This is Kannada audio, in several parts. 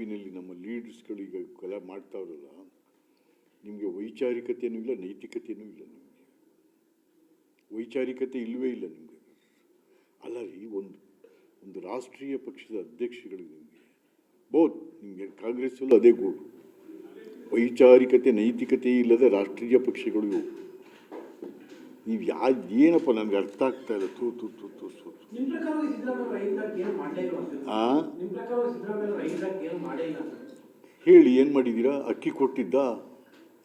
ಪಿನಲ್ಲಿ ನಮ್ಮ ಲೀಡರ್ಸ್ಗಳು ಈಗ ಕೆಲ ಮಾಡ್ತಾವ್ರಲ್ಲ, ನಿಮಗೆ ವೈಚಾರಿಕತೆಯೂ ಇಲ್ಲ, ನೈತಿಕತೆಯೂ ಇಲ್ಲ. ನಿಮಗೆ ವೈಚಾರಿಕತೆ ಇಲ್ಲವೇ ಇಲ್ಲ ನಿಮಗೆ. ಅಲ್ಲ ರೀ, ಒಂದು ರಾಷ್ಟ್ರೀಯ ಪಕ್ಷದ ಅಧ್ಯಕ್ಷಗಳು ನಿಮಗೆ ನಿಮಗೆ ಕಾಂಗ್ರೆಸ್ಸಲ್ಲೂ ಅದೇ ಗೋಡು. ವೈಚಾರಿಕತೆ ನೈತಿಕತೆ ಇಲ್ಲದ ರಾಷ್ಟ್ರೀಯ ಪಕ್ಷಗಳು ಇವು. ನೀವು ಏನಪ್ಪ ನನಗೆ ಅರ್ಥ ಆಗ್ತಾ ಇಲ್ಲ. ಹೇಳಿ, ಏನು ಮಾಡಿದ್ದೀರಾ? ಅಕ್ಕಿ ಕೊಟ್ಟಿದ್ದ?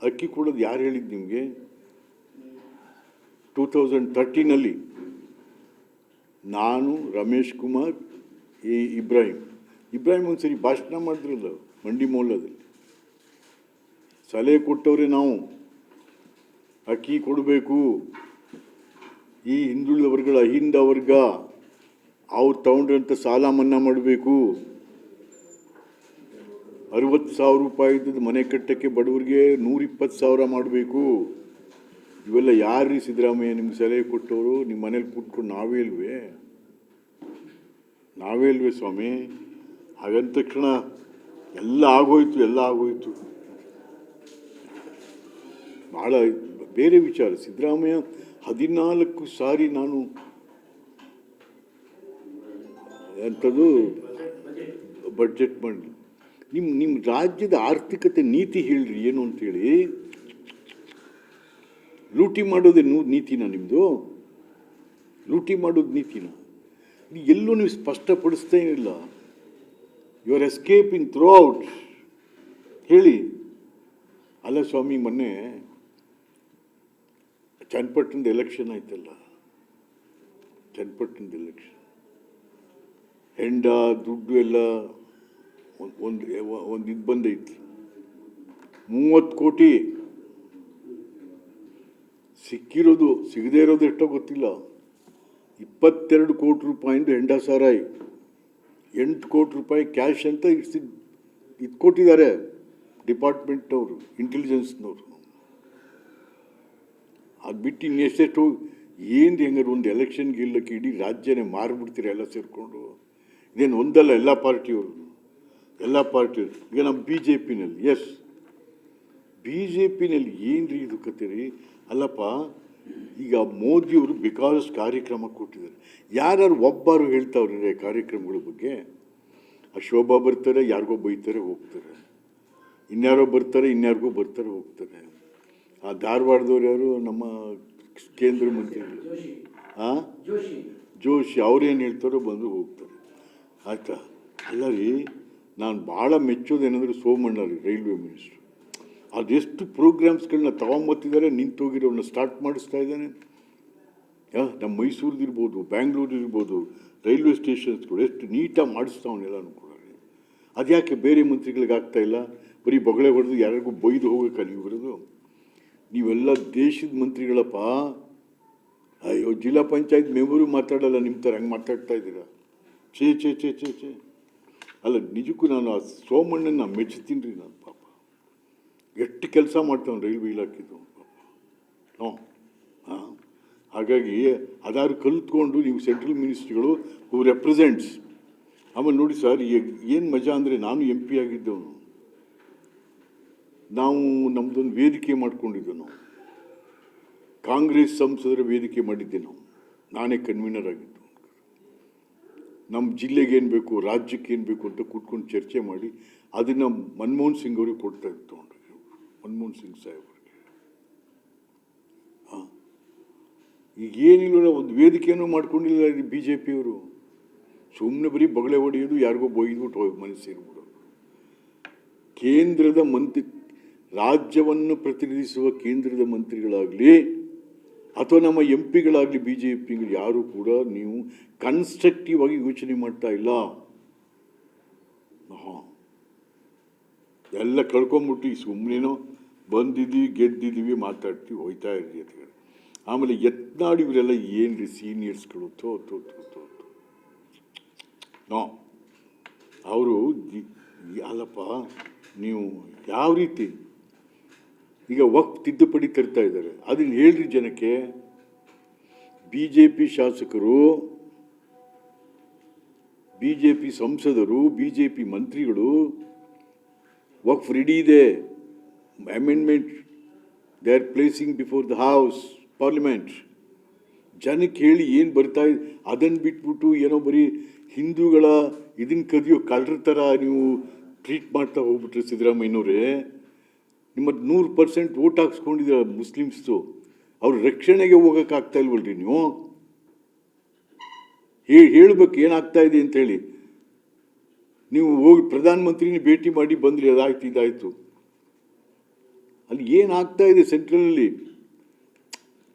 ಅಕ್ಕಿ ಕೊಡೋದು ಯಾರು ಹೇಳಿದ್ದು ನಿಮಗೆ? 2013 ನಾನು, ರಮೇಶ್ ಕುಮಾರ್, ಇಬ್ರಾಹಿಂ ಒಂದ್ಸರಿ ಭಾಷಣ ಮಾಡಿದ್ರಲ್ಲ ಮಂಡಿ ಮೌಲದಲ್ಲಿ, ಸಲಹೆ ಕೊಟ್ಟವ್ರೆ ನಾವು. ಅಕ್ಕಿ ಕೊಡಬೇಕು, ಈ ಹಿಂದುಳಿದ ವರ್ಗಗಳ ಅಹಿಂದ ವರ್ಗ ಅವ್ರು ತಗೊಂಡ್ರಂಥ ಸಾಲ ಮನ್ನಾ ಮಾಡಬೇಕು, 60,000 ರೂಪಾಯಿ ಮನೆ ಕಟ್ಟಕ್ಕೆ ಬಡವರಿಗೆ 120,000 ಮಾಡಬೇಕು. ಇವೆಲ್ಲ ಯಾರ್ರೀ ಸಿದ್ದರಾಮಯ್ಯ ನಿಮ್ಗೆ ಸಲಹೆ ಕೊಟ್ಟವರು? ನಿಮ್ಮ ಮನೇಲಿ ಕೂತ್ಕೊಂಡು ನಾವೇ ಇಲ್ವೇ ಸ್ವಾಮಿ? ಹಾಗಂದ ತಕ್ಷಣ ಎಲ್ಲ ಆಗೋಯ್ತು. ಭಾಳ ಬೇರೆ ವಿಚಾರ. ಸಿದ್ದರಾಮಯ್ಯ 14 ಸಾರಿ ನಾನು ಅಂಥದ್ದು ಬಡ್ಜೆಟ್ ಮಾಡಿ ನಿಮ್ಮ ರಾಜ್ಯದ ಆರ್ಥಿಕತೆ ನೀತಿ ಹೇಳ್ರಿ ಏನು ಅಂತೇಳಿ. ಲೂಟಿ ಮಾಡೋದೇ ನೀತಿನ ನಿಮ್ಮದು? ಲೂಟಿ ಮಾಡೋದು ನೀತಿನ? ಎಲ್ಲೂ ನೀವು ಸ್ಪಷ್ಟಪಡಿಸ್ತಾ ಇಲ್ಲ. You are escaping throughout. ಹೇಳಿ. ಅಲ್ಲ ಸ್ವಾಮಿ, ಮೊನ್ನೆ ಚನ್ನಪಟ್ಟಣದ ಎಲೆಕ್ಷನ್ ಆಯ್ತಲ್ಲ, ಚನ್ನಪಟ್ಟಣದ ಎಲೆಕ್ಷನ್ ಹೆಂಡ ದುಡ್ಡು ಎಲ್ಲ ಒಂದು ಇದು ಬಂದೈತಿ. 30 ಕೋಟಿ ಸಿಕ್ಕಿರೋದು, ಸಿಗದೇ ಇರೋದು ಎಷ್ಟೋ ಗೊತ್ತಿಲ್ಲ. 22 ಕೋಟಿ ರೂಪಾಯಿಂದ ಹೆಂಡ ಸಾರಾಯಿ, 8 ಕೋಟಿ ರೂಪಾಯಿ ಕ್ಯಾಶ್ ಅಂತ ಇದು ಕೊಟ್ಟಿದ್ದಾರೆ ಡಿಪಾರ್ಟ್ಮೆಂಟ್ನವರು, ಇಂಟೆಲಿಜೆನ್ಸ್ನವರು. ಅದು ಬಿಟ್ಟು ಇನ್ನೆಷ್ಟು ಏನು ಹೆಂಗಾರು ಒಂದು ಎಲೆಕ್ಷನ್ಗೆ ಇಲ್ಲಕ್ಕೆ ಇಡೀ ರಾಜ್ಯನೇ ಮಾರಿಬಿಡ್ತೀರ ಎಲ್ಲ ಸೇರಿಕೊಂಡು. ಇದೇನು ಒಂದಲ್ಲ, ಎಲ್ಲ ಪಾರ್ಟಿಯವರು. ಈಗ ನಮ್ಮ BJPನಲ್ಲಿ BJPನಲ್ಲಿ ಏನು ರೀ ಇದು ಕತ್ತೀರಿ? ಅಲ್ಲಪ್ಪ, ಈಗ ಮೋದಿಯವರು ಬೇಕಾದಷ್ಟು ಕಾರ್ಯಕ್ರಮ ಕೊಟ್ಟಿದ್ದಾರೆ. ಯಾರು ಒಬ್ಬರು ಹೇಳ್ತಾವ್ರೆ ಕಾರ್ಯಕ್ರಮಗಳ ಬಗ್ಗೆ? ಆ ಶೋಭಾ ಬರ್ತಾರೆ, ಯಾರಿಗೋ ಬೈತಾರೆ ಹೋಗ್ತಾರೆ, ಇನ್ಯಾರೋ ಬರ್ತಾರೆ, ಇನ್ಯಾರಿಗೋ ಬರ್ತಾರೆ ಹೋಗ್ತಾರೆ. ಆ ಧಾರವಾಡದವ್ರು ಯಾರು ನಮ್ಮ ಕೇಂದ್ರ ಮಂತ್ರಿಗಳು, ಜೋಶಿ, ಅವ್ರೇನು ಹೇಳ್ತಾರೋ ಬಂದು ಹೋಗ್ತಾರೆ. ಆಯಿತಾ? ಅಲ್ಲ ರೀ, ನಾನು ಭಾಳ ಮೆಚ್ಚೋದೇನೆಂದರೆ ಸೋಮಣ್ಣ ರೀ, ರೈಲ್ವೆ ಮಿನಿಸ್ಟ್ರು. ಅದೆಷ್ಟು ಪ್ರೋಗ್ರಾಮ್ಸ್ಗಳನ್ನ ತೊಗೊಂಬತ್ತಿದ್ದಾರೆ, ನಿಂತೋಗಿರೋನ್ನ ಸ್ಟಾರ್ಟ್ ಮಾಡಿಸ್ತಾ ಇದ್ದಾನೆ. ನಮ್ಮ ಮೈಸೂರಿಗಿರ್ಬೋದು, ಬ್ಯಾಂಗ್ಳೂರಿರ್ಬೋದು, ರೈಲ್ವೆ ಸ್ಟೇಷನ್ಸ್ಗಳು ಎಷ್ಟು ನೀಟಾಗಿ ಮಾಡಿಸ್ತಾವನ್ನೆಲ್ಲನೂ ಕೂಡ. ಅದ್ಯಾಕೆ ಬೇರೆ ಮಂತ್ರಿಗಳಿಗೆ ಆಗ್ತಾಯಿಲ್ಲ? ಬರೀ ಬೊಗಳೆ ಹೊಡೆದು ಯಾರಿಗೂ ಬೈದು ಹೋಗೋಕೆ ನೀವು ಬರೋದು? ನೀವೆಲ್ಲ ದೇಶದ ಮಂತ್ರಿಗಳಪ್ಪ. ಅಯ್ಯೋ, ಜಿಲ್ಲಾ ಪಂಚಾಯತ್ ಮೆಂಬರು ಮಾತಾಡಲ್ಲ ನಿಮ್ಮ ಥರ, ಹಂಗೆ ಮಾತಾಡ್ತಾ ಇದ್ದೀರಾ? ಛೇ. ಅಲ್ಲ, ನಿಜಕ್ಕೂ ನಾನು ಆ ಸೋಮಣ್ಣನ ಮೆಚ್ಚುತ್ತೀನಿ ರೀ ನಾನು. ಪಾಪ ಎಷ್ಟು ಕೆಲಸ ಮಾಡ್ತಾನೆ ರೈಲ್ವೆ ಇಲಾಖೆದು ಪಾಪ. ಹಾಗಾಗಿ ಅದಾರು ಕಲಿತ್ಕೊಂಡು ನೀವು ಸೆಂಟ್ರಲ್ ಮಿನಿಸ್ಟ್ರಿಗಳು ಹೂ ರೆಪ್ರೆಸೆಂಟ್ಸ್. ಆಮೇಲೆ ನೋಡಿ ಸರ್, ಏನು ಮಜಾ ಅಂದರೆ, ನಾನು MP ಆಗಿದ್ದವನು. ನಾವು ನಮ್ಮದೊಂದು ವೇದಿಕೆ ಮಾಡ್ಕೊಂಡಿದ್ದೆವು. ನಾವು ಕಾಂಗ್ರೆಸ್ ಸಂಸದರ ವೇದಿಕೆ ಮಾಡಿದ್ದೆ. ನಾನೇ ಕನ್ವೀನರ್ ಆಗಿದ್ದು. ನಮ್ಮ ಜಿಲ್ಲೆಗೆ ಏನು ಬೇಕು, ರಾಜ್ಯಕ್ಕೆ ಏನು ಬೇಕು ಅಂತ ಕೂತ್ಕೊಂಡು ಚರ್ಚೆ ಮಾಡಿ ಅದನ್ನು ಮನಮೋಹನ್ ಸಿಂಗ್ ಅವ್ರಿಗೆ ಕೊಡ್ತಾ ಇತ್ತು. ಮನಮೋಹನ್ ಸಿಂಗ್ ಸಾಹೇಬ್ರಿಗೆ ಈಗೇನಿಲ್ಲ, ಒಂದು ವೇದಿಕೆಯನ್ನು ಮಾಡ್ಕೊಂಡಿಲ್ಲ BJPಯವರು. ಸುಮ್ಮನೆ ಬರೀ ಬಗಳೆ ಹೊಡೆಯೋದು, ಯಾರಿಗೋ ಬೈದ್ಬಿಟ್ಟು ಹೋಗಿ ಮನೆ ಸೇರಿಬಿಡೋದು. ಕೇಂದ್ರದ ರಾಜ್ಯವನ್ನು ಪ್ರತಿನಿಧಿಸುವ ಕೇಂದ್ರದ ಮಂತ್ರಿಗಳಾಗಲಿ ಅಥವಾ ನಮ್ಮ MP ಗಳಾಗಲಿ, BJPಗಳು ಯಾರೂ ಕೂಡ ನೀವು ಕನ್ಸ್ಟ್ರಕ್ಟಿವ್ ಆಗಿ ಯೋಚನೆ ಮಾಡ್ತಾ ಇಲ್ಲ. ಎಲ್ಲ ಕಳ್ಕೊಂಬಿಟ್ಟು ಸುಮ್ಮನೇನೋ ಬಂದಿದ್ದೀವಿ, ಗೆದ್ದಿದ್ದೀವಿ, ಮಾತಾಡ್ತೀವಿ, ಹೋಯ್ತಾ ಇರ್ರಿ ಅಂತ. ಆಮೇಲೆ ಯತ್ನಾಳ್ ಇವರೆಲ್ಲ ಏನು ರೀ ಸೀನಿಯರ್ಸ್ಗಳು? ಅವರು ಅಲ್ಲಪ್ಪ, ನೀವು ಯಾವ ರೀತಿ ಈಗ ವಕ್ಫ್ ತಿದ್ದುಪಡಿ ತರ್ತಾ ಇದ್ದಾರೆ, ಅದನ್ನು ಹೇಳ್ರಿ ಜನಕ್ಕೆ. BJP ಶಾಸಕರು, BJP ಸಂಸದರು, BJP ಮಂತ್ರಿಗಳು ವಕ್ಫ್ ರೆಡಿ ಇದೆ, amendment they are placing before the house parliament. ಜನಕ್ಕೆ ಹೇಳಿ ಏನು ಬರ್ತಾ ಇದೆ ಅದನ್ನು ಬಿಟ್ಬಿಟ್ಟು ಏನೋ ಬರೀ ಹಿಂದೂಗಳ ಇದನ್ನು ಕದಿಯೋ ಕಳ್ಳರ ಥರ ನೀವು ಟ್ರೀಟ್ ಮಾಡ್ತಾ ಹೋಗ್ಬಿಟ್ರೆ ಸಿದ್ದರಾಮಯ್ಯನವರೇ, ನಿಮ್ಮ 100% ವೋಟ್ ಹಾಕ್ಸ್ಕೊಂಡಿದ್ದೀರ ಮುಸ್ಲಿಮ್ಸ್ದು, ಅವ್ರ ರಕ್ಷಣೆಗೆ ಹೋಗೋಕ್ಕಾಗ್ತಾ ಇಲ್ವಲ್ರಿ ನೀವು? ಹೇಳ್ಬೇಕು ಏನಾಗ್ತಾ ಇದೆ ಅಂತೇಳಿ. ನೀವು ಹೋಗಿ ಪ್ರಧಾನಮಂತ್ರಿನ ಭೇಟಿ ಮಾಡಿ ಬಂದ್ರಿ, ಅದಾಯ್ತು ಇದಾಯಿತು. ಅಲ್ಲಿ ಏನಾಗ್ತಾ ಇದೆ ಸೆಂಟ್ರಲಲ್ಲಿ?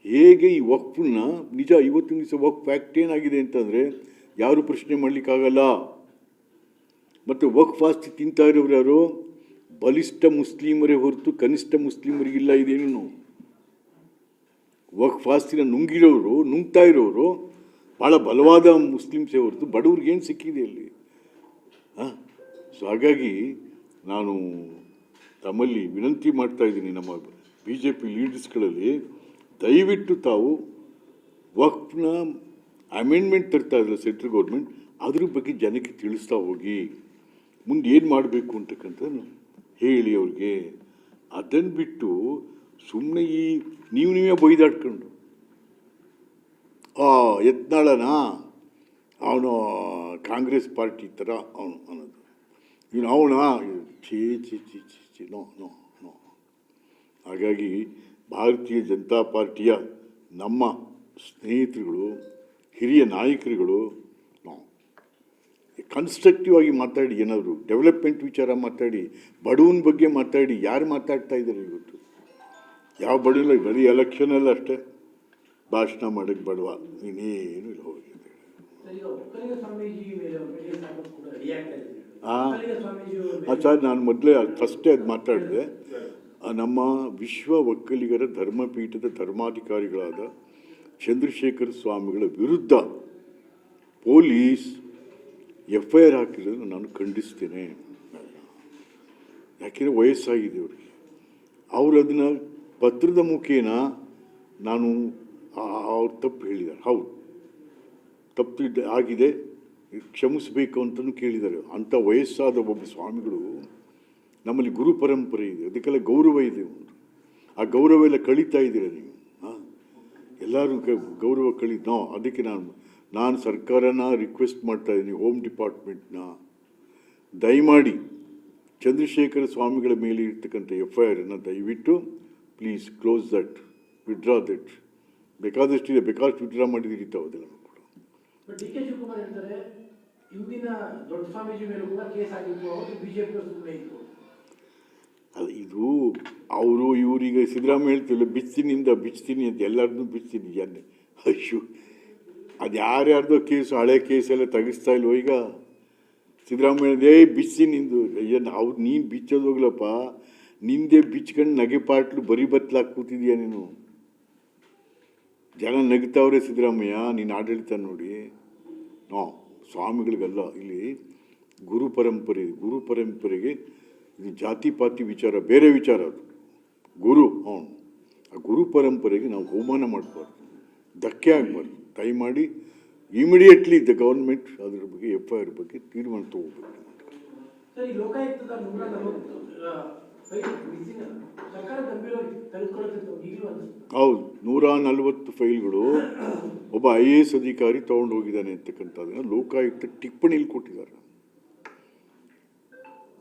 ಹೇಗೆ ಈ ವಕ್ಫನ್ನ ನಿಜ ಇವತ್ತಿನ ದಿವಸ ವಕ್ಫ್ ಫ್ಯಾಕ್ಟ್ ಏನಾಗಿದೆ ಅಂತಂದರೆ ಯಾರು ಪ್ರಶ್ನೆ ಮಾಡಲಿಕ್ಕಾಗಲ್ಲ. ಮತ್ತು ವಕ್ಫ್ ಆಸ್ತಿ ತಿಂತಾ ಇರೋರು ಯಾರು? ಬಲಿಷ್ಠ ಮುಸ್ಲಿಮರೇ ಹೊರತು ಕನಿಷ್ಠ ಮುಸ್ಲಿಮರಿಗಿಲ್ಲ. ಇದೇನು ವಕ್ಫ್ ಆಸ್ತಿನ ನುಂಗ್ತಾ ಇರೋರು ಭಾಳ ಬಲವಾದ ಮುಸ್ಲಿಮ್ಸೇ ಹೊರತು ಬಡವ್ರಿಗೆ ಏನು ಸಿಕ್ಕಿದೆ ಅಲ್ಲಿ? ಸೊ ಹಾಗಾಗಿ ನಾನು ತಮ್ಮಲ್ಲಿ ವಿನಂತಿ ಮಾಡ್ತಾ ಇದ್ದೀನಿ, ನಮ್ಮ BJP ಲೀಡರ್ಸ್ಗಳಲ್ಲಿ ದಯವಿಟ್ಟು ತಾವು ವಕ್ಫ್ನ ಅಮೆಂಡ್ಮೆಂಟ್ ತರ್ತಾ ಇದ್ರಲ್ಲ ಸೆಂಟ್ರಲ್ ಗೌರ್ಮೆಂಟ್, ಅದ್ರ ಬಗ್ಗೆ ಜನಕ್ಕೆ ತಿಳಿಸ್ತಾ ಹೋಗಿ ಮುಂದೆ ಏನು ಮಾಡಬೇಕು ಅಂತಕ್ಕಂಥದ್ದು ಹೇಳಿ ಅವ್ರಿಗೆ. ಅದನ್ನು ಬಿಟ್ಟು ಸುಮ್ಮನೆ ಈ ನೀವೇ ಬೈದಾಡ್ಕೊಂಡು ಯತ್ನಾಳನ ಅವನು ಕಾಂಗ್ರೆಸ್ ಪಾರ್ಟಿ ಥರ ಅವನು ಅನ್ನೋದು, ಇವನು ಅವನ ಛೀ ಛೀ ಛೀ ಛೀ ಛೀ ನೋ ನೋ ನೋ. ಹಾಗಾಗಿ ಭಾರತೀಯ ಜನತಾ ಪಾರ್ಟಿಯ ನಮ್ಮ ಸ್ನೇಹಿತರುಗಳು, ಹಿರಿಯ ನಾಯಕರುಗಳು ಕನ್ಸ್ಟ್ರಕ್ಟಿವ್ ಆಗಿ ಮಾತಾಡಿ, ಏನಾದರೂ ಡೆವಲಪ್ಮೆಂಟ್ ವಿಚಾರ ಮಾತಾಡಿ, ಬಡವನ ಬಗ್ಗೆ ಮಾತಾಡಿ. ಯಾರು ಮಾತಾಡ್ತಾ ಇದ್ದಾರೆ ಇವತ್ತು? ಯಾವ ಬಡವಿಲ್ಲ, ಬರೀ ಎಲೆಕ್ಷನಲ್ಲಿ ಅಷ್ಟೇ ಭಾಷಣ ಮಾಡೋಕ್ಕೆ ಬಡವ, ಇನ್ನೇನು ಇಲ್ಲ ಹೋಗಿ ಅಂತ ಹೇಳಿ. ಸರ್, ನಾನು ಮೊದಲೇ ಫಸ್ಟೇ ಅದು ಮಾತಾಡಿದೆ. ನಮ್ಮ ವಿಶ್ವ ಒಕ್ಕಲಿಗರ ಧರ್ಮಪೀಠದ ಧರ್ಮಾಧಿಕಾರಿಗಳಾದ ಚಂದ್ರಶೇಖರ ಸ್ವಾಮಿಗಳ ವಿರುದ್ಧ ಪೊಲೀಸ್ FIR ಹಾಕಿರೋದನ್ನು ನಾನು ಖಂಡಿಸ್ತೇನೆ. ಯಾಕೆಂದರೆ ವಯಸ್ಸಾಗಿದೆ ಅವರಿಗೆ. ಅವರು ಅದನ್ನು ಪತ್ರದ ಮುಖೇನ ನಾನು ಅವ್ರು ತಪ್ಪು ಹೇಳಿದ್ದಾರೆ, ಹೌದು ತಪ್ಪು ಆಗಿದೆ, ಕ್ಷಮಿಸಬೇಕು ಅಂತಲೂ ಕೇಳಿದ್ದಾರೆ. ಅಂಥ ವಯಸ್ಸಾದ ಒಬ್ಬ ಸ್ವಾಮಿಗಳು, ನಮ್ಮಲ್ಲಿ ಗುರು ಪರಂಪರೆ ಇದೆ, ಅದಕ್ಕೆಲ್ಲ ಗೌರವ ಇದೆ. ಆ ಗೌರವ ಎಲ್ಲ ಕಳೀತಾ ಇದ್ದೀರ ನೀವು. ಎಲ್ಲರೂ ಗೌರವ ಅದಕ್ಕೆ ನಾನು ಸರ್ಕಾರನ ರಿಕ್ವೆಸ್ಟ್ ಮಾಡ್ತಾ ಇದ್ದೀನಿ, ಹೋಮ್ ಡಿಪಾರ್ಟ್ಮೆಂಟ್ನ ದಯಮಾಡಿ ಚಂದ್ರಶೇಖರ ಸ್ವಾಮಿಗಳ ಮೇಲೆ ಇರ್ತಕ್ಕಂಥ FIR ದಯವಿಟ್ಟು please close that, withdraw that. ಬೇಕಾದಷ್ಟಿದೆ, ಬೇಕಾದಷ್ಟು ವಿಡ್ರಾ ಮಾಡಿದ್ದೀರಿ ತಾವು ಅದೆಲ್ಲ ಕೂಡ. DK ಶಿವಕುಮಾರ್ ಹೇಳ್ತಾರೆ ಇಂದಿನ ದೊಡ್ಡ ಸ್ವಾಮೀಜಿ ಮೇಲೂ ಕೂಡ ಕೇಸ್ ಆಗಿತ್ತು, ಅವರು ಬಿಜೆಪಿ ಸುಮ್ಮನೆ ಇತ್ತು. ಅದು ಇದು ಅವರು ಇವರೀಗ ಸಿದ್ದರಾಮಯ್ಯ ಹೇಳ್ತಿಲ್ಲ, ಬಿಚ್ತೀನಿ ಅಂತ, ಎಲ್ಲರನ್ನೂ ಬಿಚ್ತೀನಿ ಜನ. ಅಯ್ಯೋ, ಅದು ಯಾರ್ಯಾರ್ದೋ ಕೇಸು, ಹಳೆ ಕೇಸೆಲ್ಲ ತೆಗಿಸ್ತಾ ಇಲ್ವೋ ಈಗ? ಸಿದ್ದರಾಮಯ್ಯ ಬಿಚ್ಚಿ ನಿಂದು, ಅವ್ರು ನೀನು ಬಿಚ್ಚೋದು ಹೋಗ್ಲಪ್ಪ, ನಿಂದೆ ಬಿಚ್ಕೊಂಡು ನಗೆ ಪಾಟ್ಲು ಬರಿ ಬತ್ಲಾಗಿ ಕೂತಿದ್ಯಾ ನೀನು. ಜನ ನಗ್ತಾವ್ರೆ ಸಿದ್ದರಾಮಯ್ಯ, ನೀನು ಆಡಳಿತ ನೋಡಿ. ಸ್ವಾಮಿಗಳಿಗಲ್ಲ, ಇಲ್ಲಿ ಗುರು ಪರಂಪರೆಗೆ ಇದು ಜಾತಿ ಪಾತಿ ವಿಚಾರ ಬೇರೆ ವಿಚಾರ. ಅದು ಗುರು, ಆ ಗುರು ಪರಂಪರೆಗೆ ನಾವು ಅವಮಾನ ಮಾಡಬಾರ್ದು, ಧಕ್ಕೆ ಆಗಬಾರ್ದು. ದಯಮಾಡಿ ಇಮಿಡಿಯೇಟ್ಲಿ ದ ಗೌರ್ಮೆಂಟ್ ಅದ್ರ ಬಗ್ಗೆ FIR ಬಗ್ಗೆ ತೀರ್ಮಾನ ತಗೋಬೇಕು. ಹೌದು, 140 ಫೈಲ್ಗಳು ಒಬ್ಬ IAS ಅಧಿಕಾರಿ ತೊಗೊಂಡು ಹೋಗಿದ್ದಾನೆ ಅಂತಕ್ಕಂಥದ್ದನ್ನು ಲೋಕಾಯುಕ್ತ ಟಿಪ್ಪಣಿಯಲ್ಲಿ ಕೊಟ್ಟಿದ್ದಾರೆ.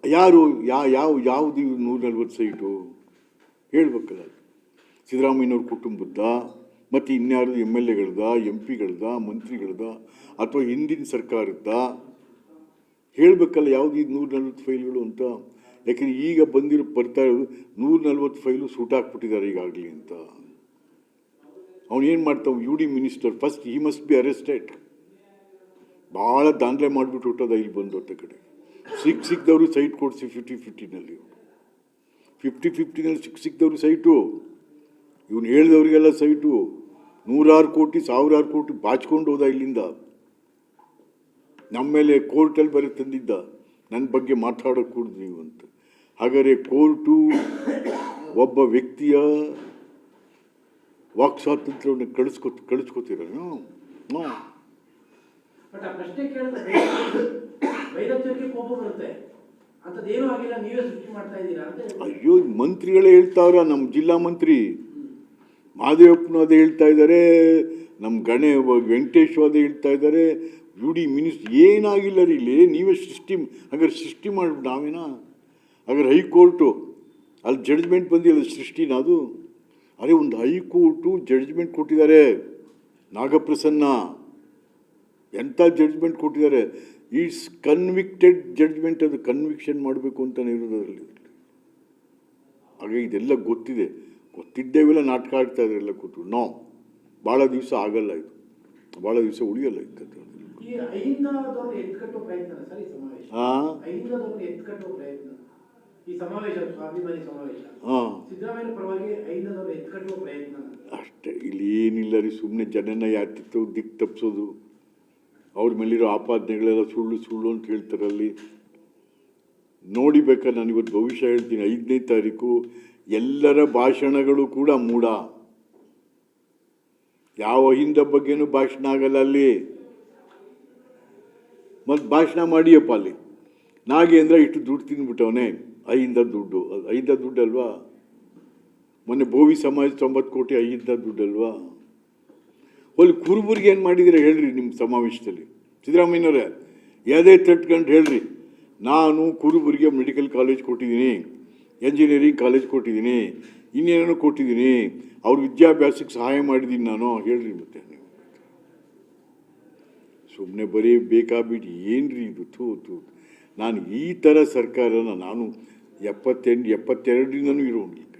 ಯಾವುದು 140 ಸೈಟು ಹೇಳ್ಬೇಕಲ್ಲ? ಸಿದ್ದರಾಮಯ್ಯನವ್ರ ಕುಟುಂಬದ ಮತ್ತು ಇನ್ಯಾರು MLAಗಳದ, MP ಗಳದ, ಮಂತ್ರಿಗಳದ, ಅಥವಾ ಹಿಂದಿನ ಸರ್ಕಾರದ ಹೇಳಬೇಕಲ್ಲ ಯಾವುದು ಇದು 140 ಫೈಲ್ಗಳು ಅಂತ. ಯಾಕೆಂದರೆ ಈಗ ಬರ್ತಾ ಇರೋದು 140 ಫೈಲು ಸೂಟಾಕ್ಬಿಟ್ಟಿದ್ದಾರೆ ಈಗಾಗಲೇ ಅಂತ. ಅವನೇನು ಮಾಡ್ತಾವ? UD minister first he must be arrested. ಭಾಳ ದಾಂಧಲೆ ಮಾಡಿಬಿಟ್ಟು ಹುಟ್ಟೋದ ಇಲ್ಲಿ ಬಂದು ಹೊತ್ತ ಕಡೆ. ಸಿಕ್ಕಿದವರು ಸೈಟ್ ಕೊಡಿಸಿ 50-50ನಲ್ಲಿ 50-50ನಲ್ಲಿ ಸೈಟು. ಇವನು ಹೇಳಿದವ್ರಿಗೆಲ್ಲ ಸೈಟು 100 ಕೋಟಿ 1000 ಕೋಟಿ ಬಾಚ್ಕೊಂಡು ಹೋದ ಇಲ್ಲಿಂದ. ನಮ್ಮ ಮೇಲೆ ಕೋರ್ಟಲ್ಲಿ ಬರೀ ತಂದಿದ್ದ, ನನ್ನ ಬಗ್ಗೆ ಮಾತಾಡೋಕೆ ಕೂಡ್ದು ನೀವು ಅಂತ. ಹಾಗಾದರೆ ಕೋರ್ಟು ಒಬ್ಬ ವ್ಯಕ್ತಿಯ ವಾಕ್ ಸ್ವಾತಂತ್ರ್ಯವನ್ನು ಕಳಿಸ್ಕೊತೀರ? ಅಂಥದ್ದೇನೂ ಆಗಿಲ್ಲ, ನೀವೇ ಸೃಷ್ಟಿ ಮಾಡ್ತಾ ಇದ್ದೀರಾ ಅಂತ ಹೇಳ್ತಾರೆ. ಅಯ್ಯೋ, ಮಂತ್ರಿಗಳೇ ಹೇಳ್ತಾವ್ರ, ನಮ್ಮ ಜಿಲ್ಲಾ ಮಂತ್ರಿ ಮಹದೇವಪ್ಪನೂ ಅದೇ ಹೇಳ್ತಾ ಇದ್ದಾರೆ, ನಮ್ಮ ವೆಂಕಟೇಶ್ ಅದೇ ಹೇಳ್ತಾ ಇದ್ದಾರೆ, ಯು ಡಿ ಮಿನಿಸ್ಟ್ರ್ ಏನಾಗಿಲ್ಲ ರೀ ಇಲ್ಲಿ, ನೀವೇ ಸೃಷ್ಟಿ ಹಾಗಾದ್ರೆ ಸೃಷ್ಟಿ ಮಾಡಿಬಿಟ್ಟು ನಾವೇನಾ? ಹಾಗಾದ್ರೆ ಹೈಕೋರ್ಟು ಅಲ್ಲಿ ಜಡ್ಜ್ಮೆಂಟ್ ಬಂದಿಲ್ಲ, ಸೃಷ್ಟಿನ ಅದು? ಅರೆ, ಒಂದು ಹೈಕೋರ್ಟು ಜಡ್ಜ್ಮೆಂಟ್ ಕೊಟ್ಟಿದ್ದಾರೆ, ನಾಗಪ್ರಸನ್ನ ಎಂಥ ಜಡ್ಜ್ಮೆಂಟ್ ಕೊಟ್ಟಿದ್ದಾರೆ, ಇಟ್ಸ್ ಕನ್ವಿಕ್ಟೆಡ್ ಜಡ್ಜ್ಮೆಂಟ್, ಅದು ಕನ್ವಿಕ್ಷನ್ ಮಾಡಬೇಕು ಅಂತಲೇ ಇರೋದು ಅದರಲ್ಲಿ. ಹಾಗೆ ಇದೆಲ್ಲ ಗೊತ್ತಿದ್ದೇವೆಲ್ಲ ನಾಟಕ ಆಡ್ತಾ ಇದ್ರೆಲ್ಲ ಕೂತು. ಭಾಳ ದಿವಸ ಆಗಲ್ಲ ಇದು, ಭಾಳ ದಿವಸ ಉಳಿಯಲ್ಲ ಇತ್ತು. ಈ ಅಹಿಂದದವ್ರನ್ನ ಎತ್ಕಟ್ಟೋ ಪ್ರಯತ್ನ ಸರ್ ಈ ಸಮಾವೇಶ. ಅಹಿಂದದವ್ರನ್ನ ಎತ್ಕಟ್ಟೋ ಪ್ರಯತ್ನ ಈ ಸಮಾವೇಶ, ಸ್ವಾಭಿಮಾನಿ ಸಮಾವೇಶ, ಸಿದ್ದರಾಮಯ್ಯ ಪರವಾಗಿ ಅಹಿಂದದವ್ರನ್ನ ಎತ್ಕಟ್ಟುವ ಪ್ರಯತ್ನ ಅಷ್ಟೇ. ಇಲ್ಲಿ ಏನಿಲ್ಲ ರೀ, ಸುಮ್ಮನೆ ಜನನ ಯಾತಿತ್ತು ದಿಕ್ಕು ತಪ್ಪಿಸೋದು, ಅವ್ರ ಮೇಲಿರೋ ಆಪಾದನೆಗಳೆಲ್ಲ ಸುಳ್ಳು ಅಂತ ಹೇಳ್ತಾರಲ್ಲಿ. ನೋಡಿ ಬೇಕಾದ್ರೆ ನಾನಿವತ್ತು ಭವಿಷ್ಯ ಹೇಳ್ತೀನಿ, 5ನೇ ತಾರೀಕು ಎಲ್ಲರ ಭಾಷಣಗಳು ಕೂಡ ಮೂಢ, ಯಾವ ಹಿಂದ ಬಗ್ಗೆನೂ ಭಾಷಣ ಆಗಲ್ಲ ಅಲ್ಲಿ. ಮತ್ತು ಭಾಷಣ ಮಾಡಿಯಪ್ಪ ಅಲ್ಲಿ, ನಾಗೇಂದ್ರ ಇಷ್ಟು ದುಡ್ಡು ತಿಂದ್ಬಿಟ್ಟವನೇ, ಅಹಿಂದ ದುಡ್ಡು ಅಲ್ವಾ? ಮೊನ್ನೆ ಬೋವಿ ಸಮಾಜ 90 ಕೋಟಿ ಅಹಿಂದ ದುಡ್ಡು ಅಲ್ವಾ? ಅಲ್ಲಿ ಕುರುಬರಿಗೆ ಏನು ಮಾಡಿದ್ದೀರ ಹೇಳ್ರಿ ನಿಮ್ಮ ಸಮಾವೇಶದಲ್ಲಿ? ಸಿದ್ದರಾಮಯ್ಯನವರೇ ಯಾವುದೇ ತಟ್ಕೊಂಡು ಹೇಳ್ರಿ, ನಾನು ಕುರುಬರಿಗೆ ಮೆಡಿಕಲ್ ಕಾಲೇಜ್ ಕೊಟ್ಟಿದ್ದೀನಿ, ಎಂಜಿನಿಯರಿಂಗ್ ಕಾಲೇಜ್ ಕೊಟ್ಟಿದ್ದೀನಿ, ಇನ್ನೇನೋ ಕೊಟ್ಟಿದ್ದೀನಿ, ಅವ್ರ ವಿದ್ಯಾಭ್ಯಾಸಕ್ಕೆ ಸಹಾಯ ಮಾಡಿದ್ದೀನಿ ನಾನು, ಹೇಳ್ರಿ. ಮತ್ತೆ ನೀವು ಸುಮ್ಮನೆ ಬರೀ ಬೇಕಾಬಿಟ್ಟು ಏನ್ರಿ ಇದು? ಥೂ. ನಾನು ಈ ಥರ ಸರ್ಕಾರನ ನಾನು 72ರಿಂದನೂ ಇರೋನಿಲ್ಲ.